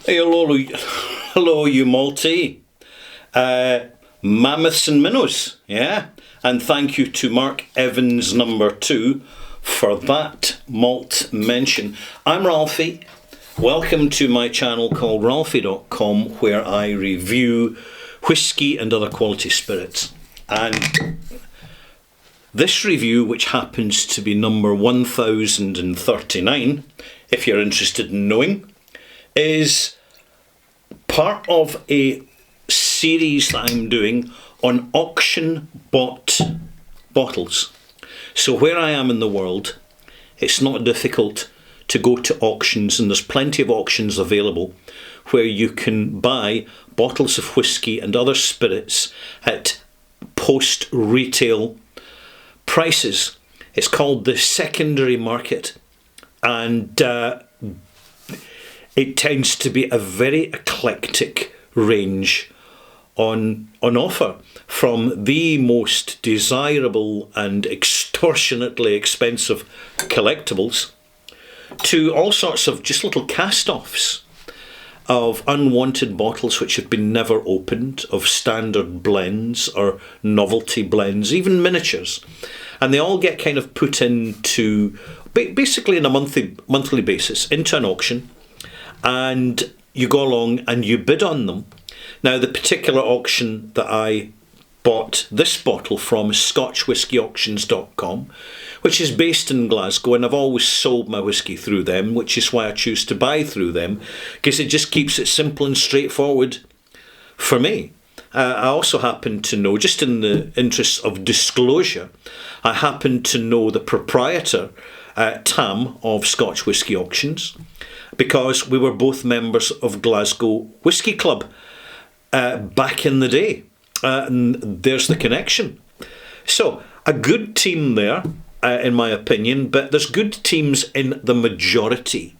Hey, hello, you multi. Mammoths and minnows, yeah? And thank you to Mark Evans number 2 for that malt mention. I'm Ralphie. Welcome to my channel called Ralphie.com, where I review whisky and other quality spirits. And this review, which happens to be number 1039, if you're interested in knowing, is part of a series that I'm doing on auction bought bottles. So where I am in the world, it's not difficult to go to auctions, and there's plenty of auctions available where you can buy bottles of whisky and other spirits at post-retail prices. It's called the secondary market, and it tends to be a very eclectic range on offer, from the most desirable and extortionately expensive collectibles to all sorts of just little cast-offs of unwanted bottles which have been never opened, of standard blends or novelty blends, even miniatures. And they all get kind of put into, basically on a monthly basis, into an auction. And you go along and you bid on them. Now, the particular auction that I bought this bottle from is ScotchWhiskyAuctions.com, which is based in Glasgow, and I've always sold my whisky through them, which is why I choose to buy through them, because it just keeps it simple and straightforward for me. I also happen to know, just in the interests of disclosure, I happen to know the proprietor, Tam, of Scotch Whisky Auctions, because we were both members of Glasgow Whisky Club back in the day. And there's the connection. So, a good team there, in my opinion, but there's good teams in the majority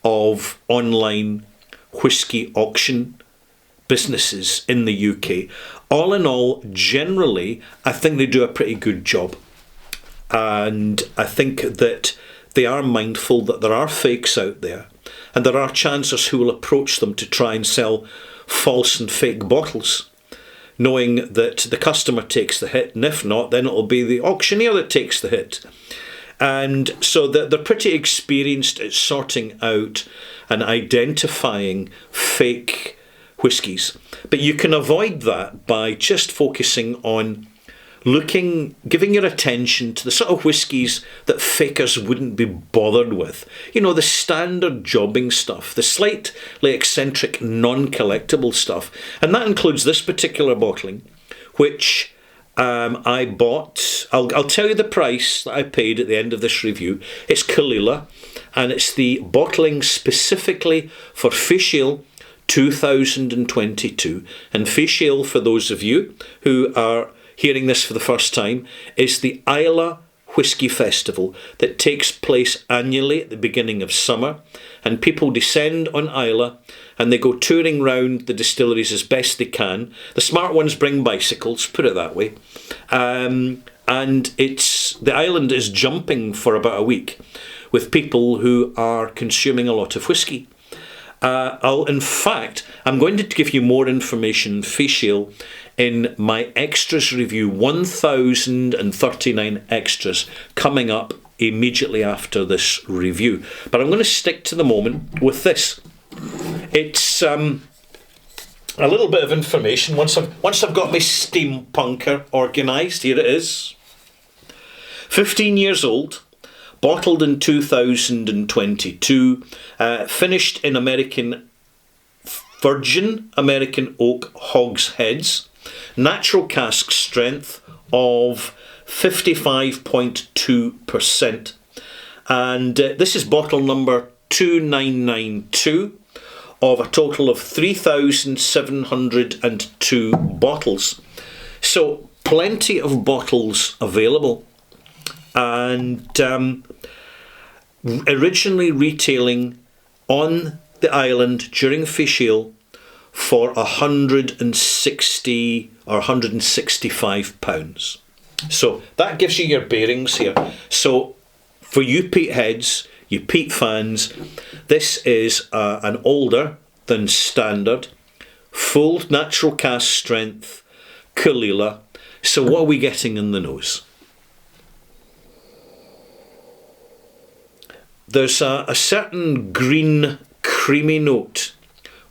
of online whisky auction businesses in the UK. All in all, generally, I think they do a pretty good job. And I think that they are mindful that there are fakes out there, and there are chancers who will approach them to try and sell false and fake bottles, knowing that the customer takes the hit, and if not, then it'll be the auctioneer that takes the hit. And so they're pretty experienced at sorting out and identifying fake whiskies. But you can avoid that by just focusing on giving your attention to the sort of whiskies that fakers wouldn't be bothered with. You know, the standard jobbing stuff, the slightly eccentric non-collectible stuff. And that includes this particular bottling, which I bought. I'll tell you the price that I paid at the end of this review. It's Caol Ila, and it's the bottling specifically for Fèis Ìle 2022. And Fèis Ìle, for those of you who are hearing this for the first time, is the Islay Whisky Festival that takes place annually at the beginning of summer, and people descend on Islay and they go touring round the distilleries as best they can. The smart ones bring bicycles, put it that way, and the island is jumping for about a week with people who are consuming a lot of whisky. I'm going to give you more information on Fèis Ìle in my extras review, 1039 extras, coming up immediately after this review. But I'm going to stick to the moment with this. It's a little bit of information. Once I've got my steampunker organised, here it is. 15 years old. Bottled in 2022, finished in virgin American oak hogsheads, natural cask strength of 55.2%. And this is bottle number 2992 of a total of 3,702 bottles. So plenty of bottles available. And originally retailing on the island during Fèis Ìle for £160 or £165. So that gives you your bearings here. So for you peat heads, you peat fans, this is an older than standard, full natural cask strength, Caol Ila. So what are we getting in the nose? There's a certain green, creamy note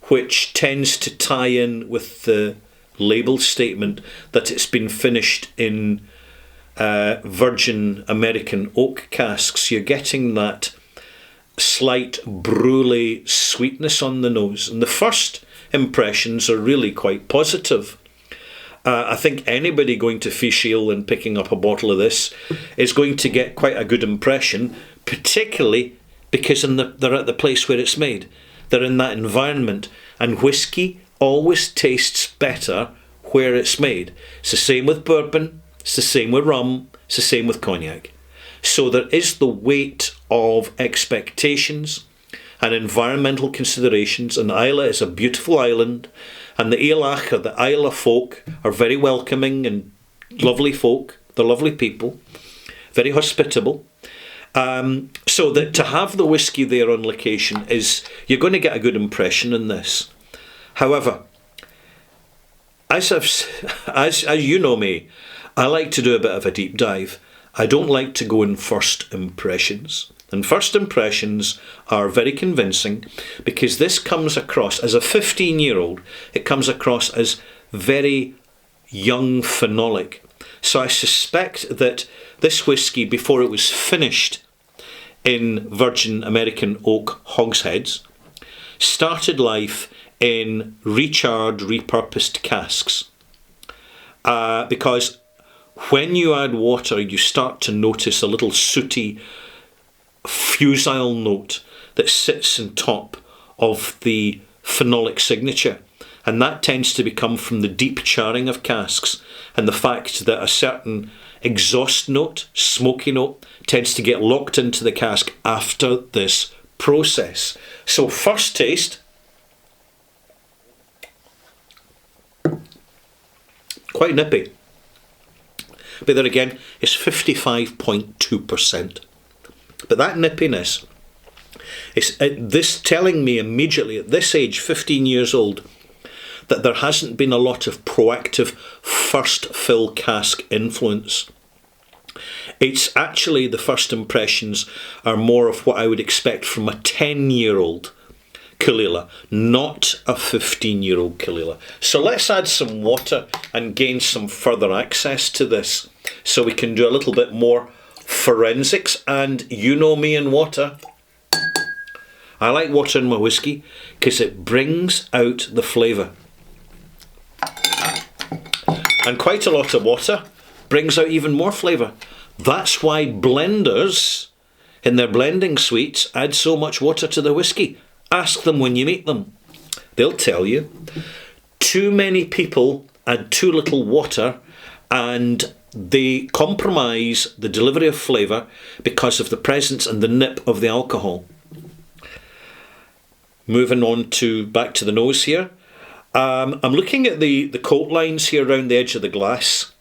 which tends to tie in with the label statement that it's been finished in virgin American oak casks. You're getting that slight brulee sweetness on the nose, and the first impressions are really quite positive. I think anybody going to Fish Ale and picking up a bottle of this is going to get quite a good impression, particularly because they're at the place where it's made. They're in that environment, and whiskey always tastes better where it's made. It's the same with bourbon, it's the same with rum, it's the same with cognac. So there is the weight of expectations and environmental considerations, and Islay is a beautiful island, and the Islach, or the Islay folk, are very welcoming and lovely folk. They're lovely people, very hospitable. So that to have the whiskey there on location you're going to get a good impression in this. However, as you know me, I like to do a bit of a deep dive. I don't like to go in first impressions. And first impressions are very convincing because this comes across, as a 15-year-old, it comes across as very young phenolic. So I suspect that this whiskey, before it was finished in virgin American oak hogsheads, started life in recharred, repurposed casks. Because when you add water, you start to notice a little sooty, fusile note that sits on top of the phenolic signature, and that tends to become from the deep charring of casks and the fact that a certain exhaust note, smoky note, tends to get locked into the cask after this process. So first taste, quite nippy, but then again it's 55.2%. But that nippiness is this telling me immediately at this age, 15 years old, that there hasn't been a lot of proactive first fill cask influence. It's actually, the first impressions are more of what I would expect from a 10-year-old Caol Ila, not a 15-year-old Caol Ila. So let's add some water and gain some further access to this so we can do a little bit more forensics. And you know me and water. I like water in my whiskey because it brings out the flavour. And quite a lot of water brings out even more flavour. That's why blenders in their blending suites add so much water to their whiskey. Ask them when you meet them. They'll tell you. Too many people add too little water and they compromise the delivery of flavour because of the presence and the nip of the alcohol. Moving on to back to the nose here. I'm looking at the coat lines here around the edge of the glass.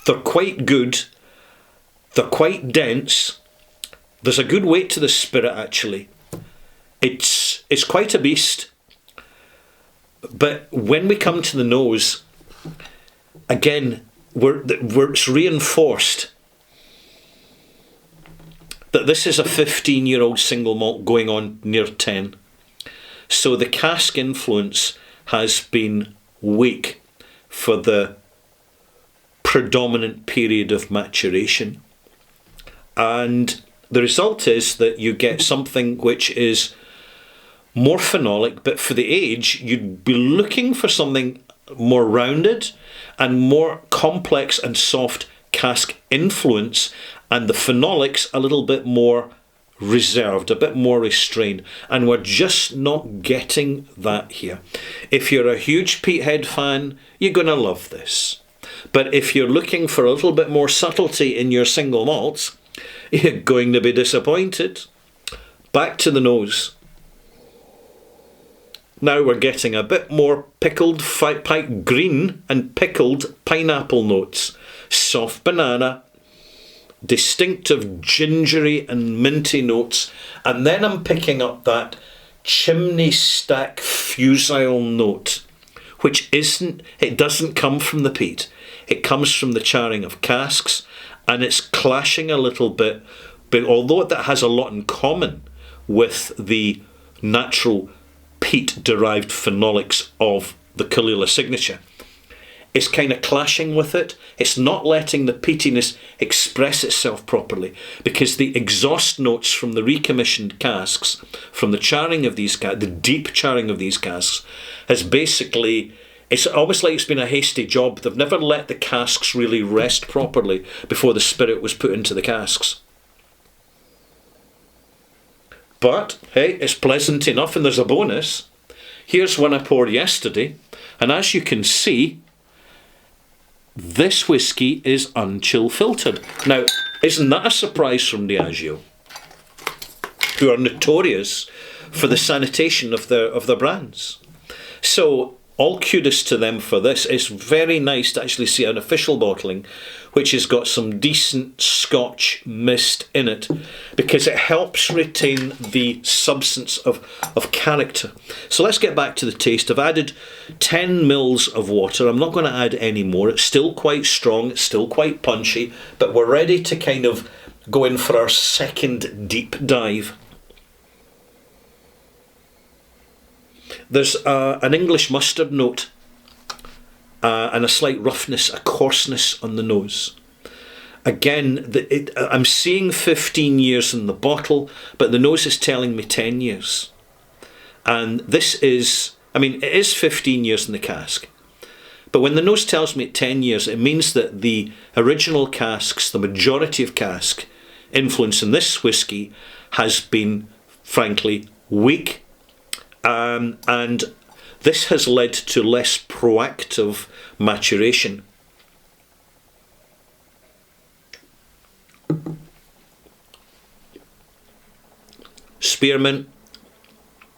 They're quite good. They're quite dense. There's a good weight to the spirit actually. It's quite a beast. But when we come to the nose, again, it's reinforced that this is a 15-year-old single malt going on near 10. So the cask influence has been weak for the predominant period of maturation. And the result is that you get something which is more phenolic, but for the age, you'd be looking for something more rounded and more complex and soft cask influence, and the phenolics a little bit more reserved, a bit more restrained, and we're just not getting that here. If you're a huge Peathead fan, you're going to love this. But if you're looking for a little bit more subtlety in your single malts, you're going to be disappointed. Back to the nose. Now we're getting a bit more pickled green and pickled pineapple notes. Soft banana, distinctive gingery and minty notes, and then I'm picking up that chimney stack fusile note, it doesn't come from the peat. It comes from the charring of casks, and it's clashing a little bit, but although that has a lot in common with the natural peat-derived phenolics of the Caol Ila signature, it's kind of clashing with it. It's not letting the peatiness express itself properly, because the exhaust notes from the recommissioned casks, from the charring of these casks, the deep charring of these casks, has basically, it's almost like it's been a hasty job. They've never let the casks really rest properly before the spirit was put into the casks. But, hey, it's pleasant enough, and there's a bonus. Here's one I poured yesterday, and as you can see, this whisky is unchill filtered. Now, isn't that a surprise from Diageo, who are notorious for the sanitation of their brands? So, all kudos to them for this. It's very nice to actually see an official bottling which has got some decent Scotch mist in it, because it helps retain the substance of character. So let's get back to the taste. I've added 10 mils of water. I'm not going to add any more. It's still quite strong, it's still quite punchy, but we're ready to kind of go in for our second deep dive. There's an English mustard note and a slight roughness, a coarseness on the nose. Again, I'm seeing 15 years in the bottle, but the nose is telling me 10 years. And this is, it is 15 years in the cask. But when the nose tells me 10 years, it means that the original casks, the majority of cask influence in this whisky has been, frankly, weak. And this has led to less proactive maturation. Spearmint,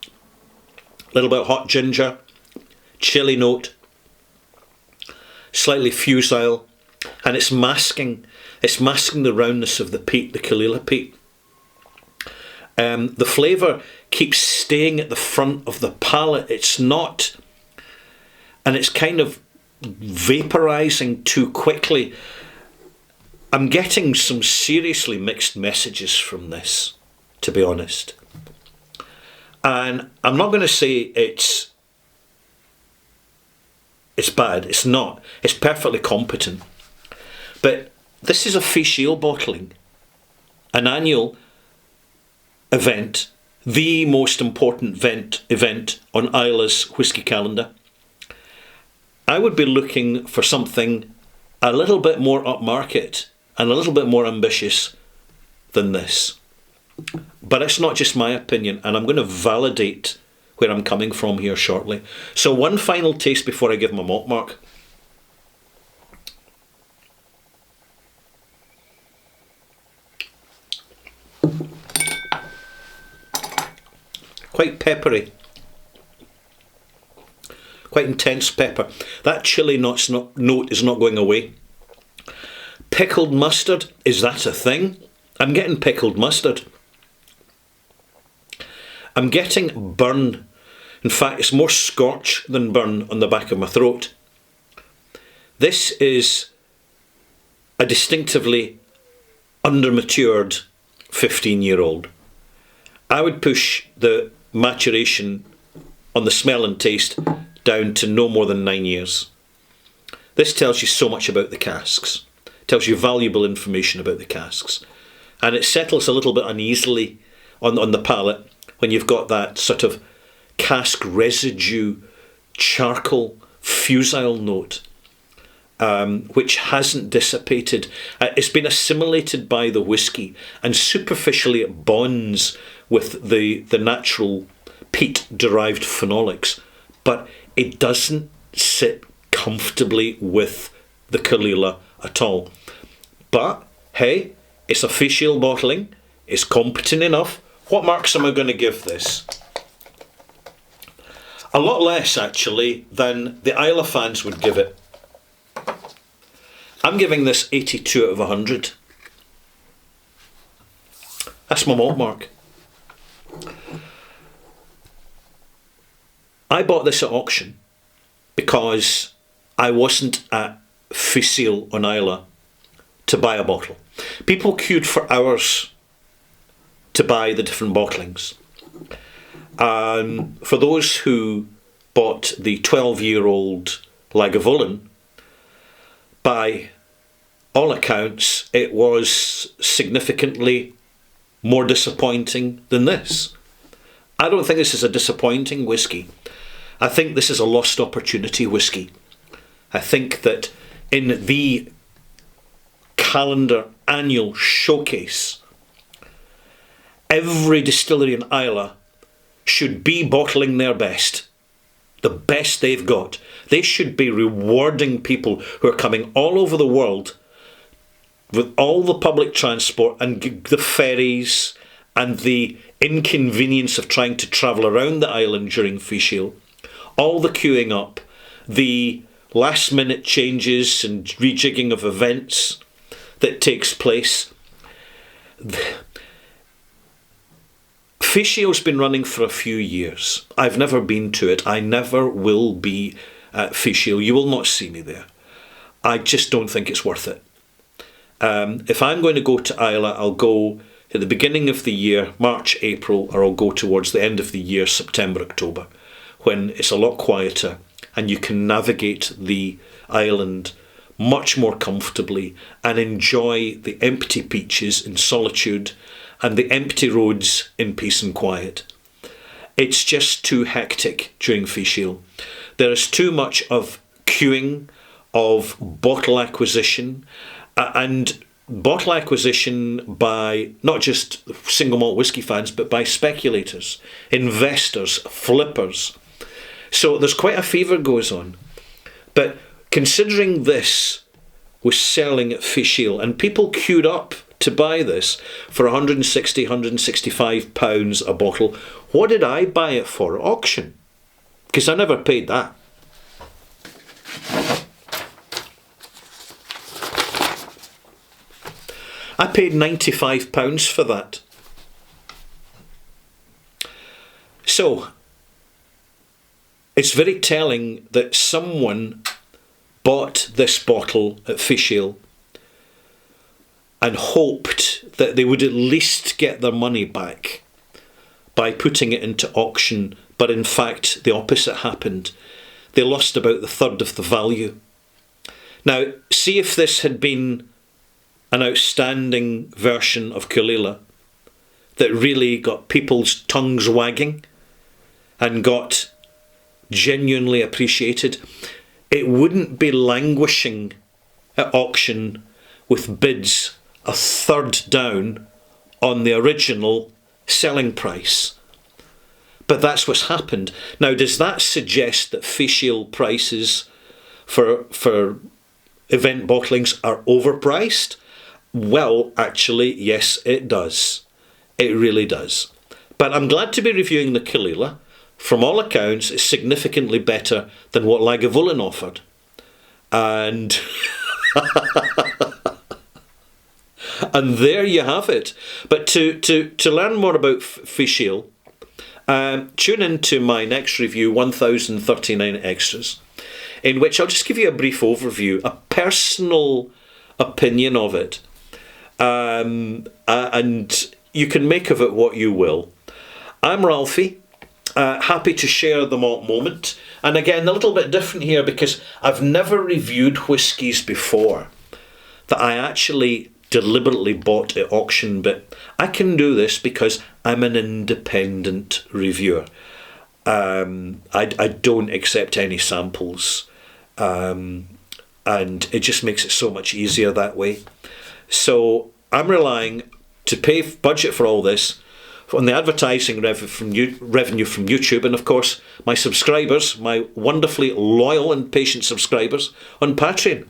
a little bit of hot ginger, chili note, slightly fusile, and it's masking the roundness of the peat, the Caol Ila peat. The flavour keeps staying at the front of the palate. It's not, and it's kind of vaporising too quickly. I'm getting some seriously mixed messages from this, to be honest. And I'm not going to say it's bad. It's not. It's perfectly competent. But this is a Fichiel bottling, an annual event, the most important event on Isla's whisky calendar. I would be looking for something a little bit more upmarket and a little bit more ambitious than this. But it's not just my opinion, and I'm going to validate where I'm coming from here shortly. So one final taste before I give my malt mark. Quite peppery, quite intense pepper. That chili note is not going away. Pickled mustard, is that a thing? I'm getting pickled mustard. I'm getting burn. In fact, it's more scorch than burn on the back of my throat. This is a distinctively under-matured 15-year-old. I would push the maturation on the smell and taste down to no more than 9 years. This tells you so much about the casks. It tells you valuable information about the casks. And it settles a little bit uneasily on the palate when you've got that sort of cask residue, charcoal, fusile note, which hasn't dissipated. It's been assimilated by the whisky, and superficially it bonds with the natural peat-derived phenolics, but it doesn't sit comfortably with the Caol Ila at all. But, hey, it's a Fichiel bottling, it's competent enough. What marks am I going to give this? A lot less, actually, than the Islay fans would give it. I'm giving this 82 out of 100. That's my malt mark. I bought this at auction because I wasn't at Fishel on Islay to buy a bottle. People queued for hours to buy the different bottlings. For those who bought the 12-year-old Lagavulin, by all accounts, it was significantly more disappointing than this. I don't think this is a disappointing whisky. I think this is a lost opportunity whisky. I think that in the calendar annual showcase, every distillery in Islay should be bottling their best, the best they've got. They should be rewarding people who are coming all over the world with all the public transport and the ferries and the inconvenience of trying to travel around the island during Fishel, all the queuing up, the last minute changes and rejigging of events that takes place. Fishel's been running for a few years. I've never been to it. I never will be at Fishel. You will not see me there. I just don't think it's worth it. If I'm going to go to Islay, I'll go at the beginning of the year, March, April, or I'll go towards the end of the year, September, October, when it's a lot quieter and you can navigate the island much more comfortably and enjoy the empty beaches in solitude and the empty roads in peace and quiet. It's just too hectic during Fishel. There is too much of queuing, of bottle acquisition, and bottle acquisition by not just single malt whisky fans, but by speculators, investors, flippers. So there's quite a fever goes on. But considering this was selling at Fishel and people queued up to buy this for £160, £165 a bottle, what did I buy it for at auction? Because I never paid that. I paid £95 for that. So, it's very telling that someone bought this bottle at Fishel and hoped that they would at least get their money back by putting it into auction, but in fact the opposite happened. They lost about a third of the value. Now, see if this had been an outstanding version of Caol Ila that really got people's tongues wagging and got genuinely appreciated, it wouldn't be languishing at auction with bids a third down on the original selling price. But that's what's happened. Now, does that suggest that Fishel prices for event bottlings are overpriced? Well, actually, yes, it does. It really does. But I'm glad to be reviewing the Caol Ila. From all accounts, it's significantly better than what Lagavulin offered. And and there you have it. But to learn more about Fishel, tune into my next review, 1039 Extras, in which I'll just give you a brief overview, a personal opinion of it. And you can make of it what you will. I'm Ralphie, happy to share the malt moment. And again, a little bit different here because I've never reviewed whiskies before that I actually deliberately bought at auction, but I can do this because I'm an independent reviewer. I don't accept any samples, and it just makes it so much easier that way. So I'm relying to pay budget for all this on the advertising revenue from YouTube, and of course my subscribers, my wonderfully loyal and patient subscribers on Patreon.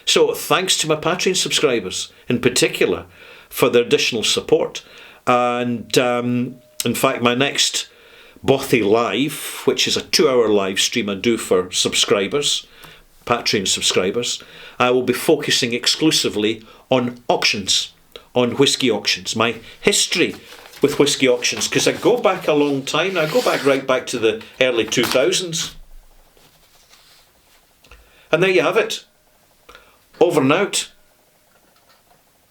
So thanks to my Patreon subscribers in particular for their additional support. And in fact, my next Bothy Live, which is a 2-hour live stream I do for subscribers, Patreon subscribers, I will be focusing exclusively on auctions, on whisky auctions. My history with whisky auctions, because I go back a long time. I go back right back to the early 2000s. And there you have it. Over and out.